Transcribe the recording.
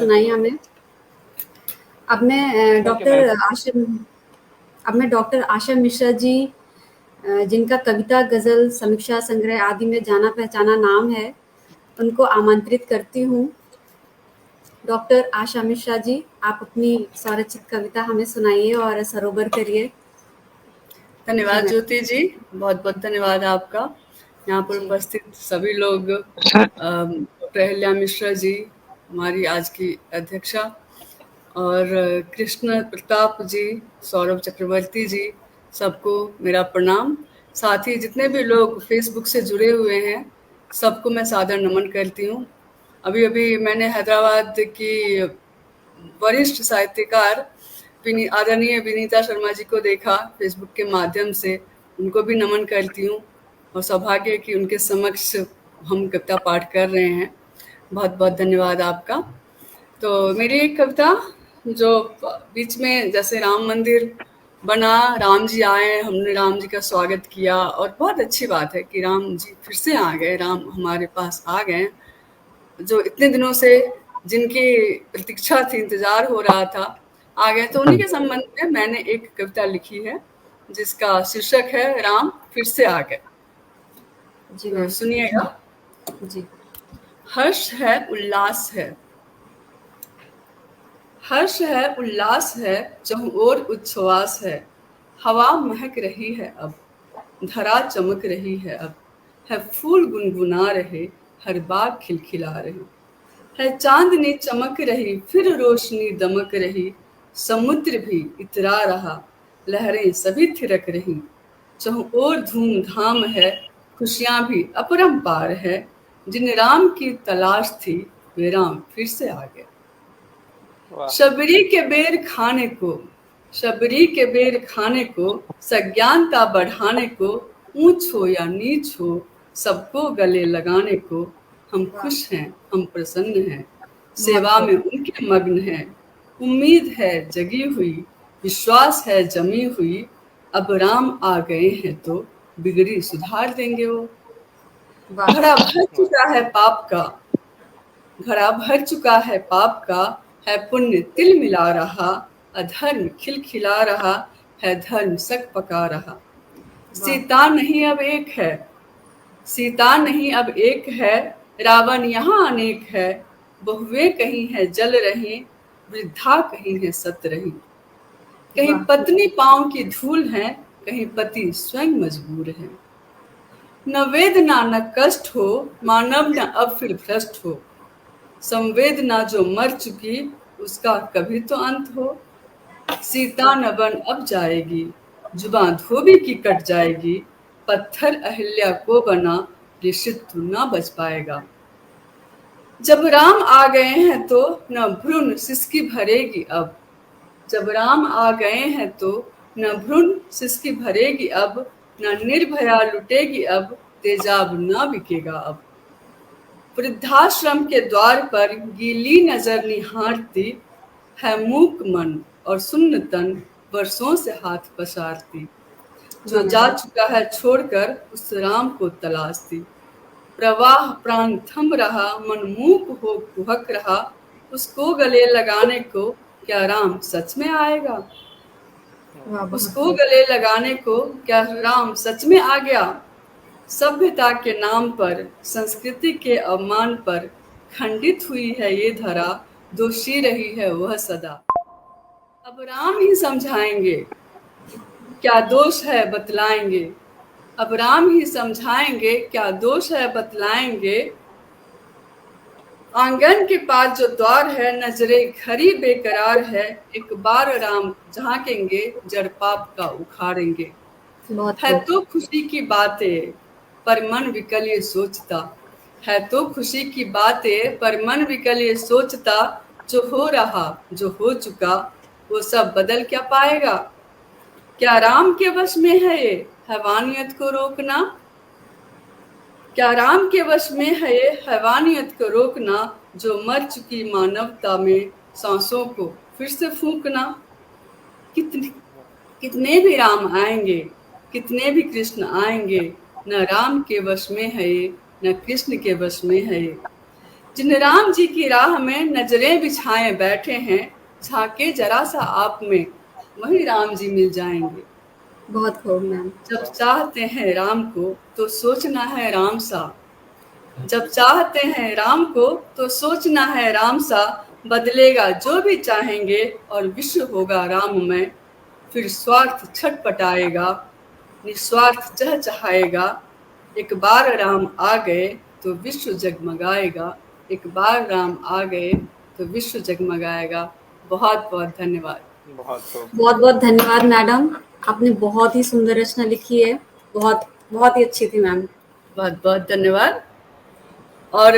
सुनाई हमें। अब मैं ओके मैं डॉक्टर आशा मिश्रा जी, जिनका कविता, गज़ल, समीक्षा संग्रह आदि में जाना-पहचाना नाम है, उनको आमंत्रित करती हूँ। डॉक्टर आशा मिश्रा जी, आप अपनी स्वरचित कविता हमें सुनाइए और सरोवर करिए। जी धन्यवाद मैम। ज्योति जी, बहुत बहुत धन्यवाद आपका। यहाँ पर जी। उपस्थित सभी लोग, डॉक्टर अहिल्या मिश्रा जी हमारी आज की अध्यक्षा, और कृष्ण प्रताप जी, सौरभ चक्रवर्ती जी, सबको मेरा प्रणाम। साथ ही जितने भी लोग फेसबुक से जुड़े हुए हैं, सबको मैं सादर नमन करती हूँ। अभी अभी मैंने हैदराबाद की वरिष्ठ साहित्यकार आदरणीय विनीता शर्मा जी को देखा फेसबुक के माध्यम से, उनको भी नमन करती हूँ और सौभाग्य है कि उनके समक्ष हम कविता पाठ कर रहे हैं। बहुत बहुत धन्यवाद आपका। तो मेरी एक कविता, जो बीच में जैसे राम मंदिर बना, राम जी आए, हमने राम जी का स्वागत किया, और बहुत अच्छी बात है कि राम जी फिर से आ गए, राम हमारे पास आ गए, जो इतने दिनों से जिनकी प्रतीक्षा थी, इंतजार हो रहा था, आ गए। तो उन्हीं के संबंध में मैंने एक कविता लिखी है जिसका शीर्षक है राम फिर से आ गए। जी तो मैम। सुनिएगा। जी। हर्ष है, उल्लास है, हर्ष है, उल्लास है, चहुं ओर उच्छ्वास है। हवा महक रही है अब, धरा चमक रही है अब, है फूल गुनगुना रहे, हर बाग खिलखिला रहे, है चांदनी चमक रही, फिर रोशनी दमक रही, समुद्र भी इतरा रहा, लहरें सभी थिरक रही, चहुं ओर धूमधाम है, खुशियां भी अपरंपार है। जिन राम की तलाश थी, वे राम फिर से आ गए। वाह। शबरी के बेर खाने को, शबरी के बेर खाने को, सज्ञानता बढ़ाने को, ऊंच हो या नीच हो, सबको गले लगाने को, हम वाह! खुश हैं, हम प्रसन्न हैं, बहुत सेवा में खूब। उनके मग्न हैं। उम्मीद है जगी हुई, विश्वास है जमी हुई, अब राम आ गए हैं तो बिगड़ी सुधार देंगे वो। वाह! घड़ा भर वाह। चुका है पाप का, घड़ा भर चुका है पाप का, है पुण्य तिल मिला रहा, अधर्म खिलखिला रहा, है धर्म सक पका रहा। वाह! सीता नहीं अब एक है, सीता नहीं अब एक है, रावण यहाँ अनेक है, बहुएं कहीं है जल रही, वृद्धा कहीं है सत रही। कहीं वाह! पत्नी पांव की धूल है, कहीं पति स्वयं मजबूर है। न वेदना न कष्ट हो, मानव न अब फिर भ्रष्ट हो, संवेदना जो मर चुकी, उसका कभी तो अंत हो। सीता वाह! न बन अब जाएगी, जुबां धोबी की कट जाएगी, पत्थर अहिल्या को बना, ऋषित्व न बच पाएगा। जब राम आ गए हैं तो न भ्रूण सिसकी भरेगी अब, जब राम आ गए हैं तो न भ्रूण सिसकी भरेगी अब, न निर्भया लुटेगी अब, तेजाब न बिकेगा अब। वृद्धाश्रम के द्वार पर गीली नजर निहारती, है मूक मन और सुन्न तन, वर्षों से हाथ पसारती, जो वाह जा मैम! चुका है छोड़कर उस राम को तलाशती। प्रवाह प्राण थम रहा, मन मूक हो कुहक रहा, उसको गले लगाने को क्या राम सच में आएगा? वाह! बहुत उसको खूब। गले लगाने को क्या राम सच में आ गया? सभ्यता के नाम पर, संस्कृति के अवमान पर खंडित हुई है ये धरा, दोषी रही है वह सदा। अब राम ही समझाएंगे, क्या दोष है बतलाएंगे, अब राम ही समझाएंगे, क्या दोष है बतलाएंगे। आंगन के पास जो द्वार है, नजरे खरी बेकरार है, एक बार राम झांकेंगे, जड़ पाप का उखाड़ेंगे। बहुत है खूब। तो खुशी की बातें, पर मन विकल ये सोचता, है तो खुशी की बातें, पर मन विकल ये सोचता, जो हो रहा जो हो चुका, वो सब बदल क्या पाएगा? क्या राम के वश में है ये हैवानियत को रोकना? क्या राम के वश में है ये हैवानियत को रोकना, जो मर चुकी मानवता में सांसों को फिर से फूंकना? कितने कितने भी राम आएंगे, कितने भी कृष्ण आएंगे, न राम के वश में है ये, न कृष्ण के वश में है ये। जिन राम जी की राह में नजरें बिछाए बैठे हैं, झांके जरा सा आप में, वही राम जी मिल जाएंगे। बहुत खूब मैम। जब चाहते हैं राम को तो सोचना है राम सा, जब चाहते हैं राम को तो सोचना है राम सा, बदलेगा जो भी चाहेंगे और विश्व होगा राममय। फिर स्वार्थ छटपटाएगा, निस्वार्थ चहचहाएगा। एक बार राम आ गए तो विश्व जगमगाएगा, एक बार राम आ गए तो विश्व जगमगाएगा। बहुत बहुत धन्यवाद। बहुत खूब। बहुत बहुत धन्यवाद मैडम, आपने बहुत ही सुंदर रचना लिखी है, बहुत बहुत ही अच्छी थी मैम। बहुत बहुत धन्यवाद। और